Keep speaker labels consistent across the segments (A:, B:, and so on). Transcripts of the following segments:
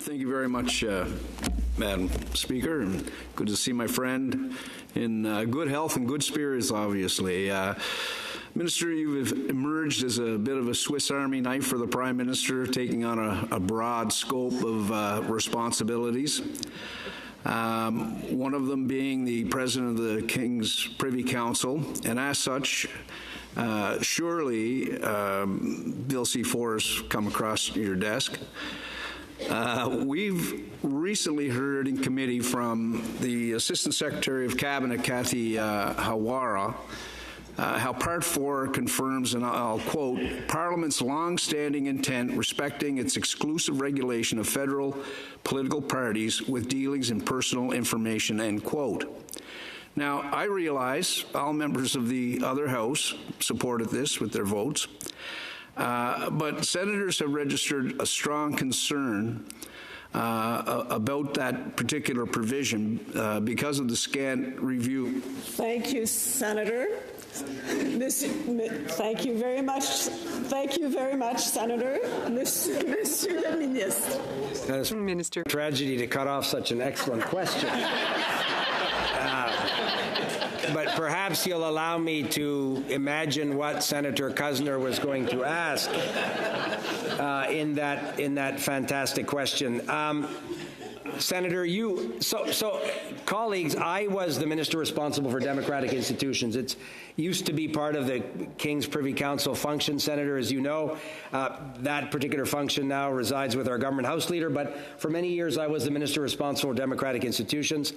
A: Thank you very much, Madam Speaker, and good to see my friend in good health and good spirits, obviously. Minister, you've emerged as a bit of a Swiss Army knife for the Prime Minister, taking on a broad scope of responsibilities. One of them being the President of the King's Privy Council, and as such, surely Bill C-4 has come across your desk. We've recently heard in committee from the Assistant Secretary of Cabinet, Kathy Hawara, how Part 4 confirms, and I'll quote, Parliament's long-standing intent respecting its exclusive regulation of federal political parties with dealings in personal information, end quote. Now, I realize all members of the other House supported this with their votes, but senators have registered a strong concern about that particular provision because of the scant review.
B: Thank you, Senator. Thank you very much. Thank you very much, Senator. Monsieur le Ministre.
C: Minister. Tragedy to cut off such an excellent question. But perhaps you'll allow me to imagine what Senator Cuzner was going to ask in that fantastic question. Senator, colleagues, I was the minister responsible for democratic institutions. It used to be part of the King's Privy Council function, Senator, as you know. That particular function now resides with our government House leader, but for many years I was the minister responsible for democratic institutions.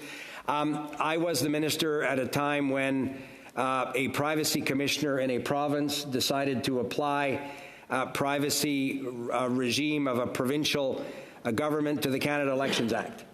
C: I was the minister at a time when a privacy commissioner in a province decided to apply a privacy regime of a provincial government to the Canada Elections Act.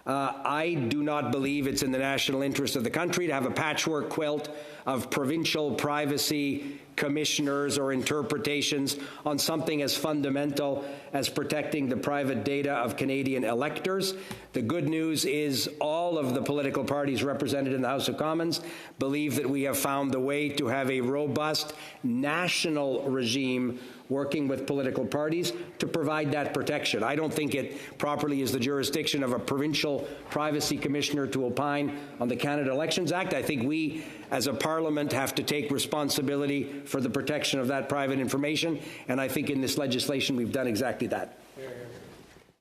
C: I do not believe it's in the national interest of the country to have a patchwork quilt of provincial privacy commissioners or interpretations on something as fundamental as protecting the private data of Canadian electors. The good news is all of the political parties represented in the House of Commons believe that we have found the way to have a robust national regime working with political parties to provide that protection. I don't think it properly is the jurisdiction of a provincial privacy commissioner to opine on the Canada Elections Act. I think we, as a parliament, have to take responsibility for the protection of that private information, and I think in this legislation we've done exactly that.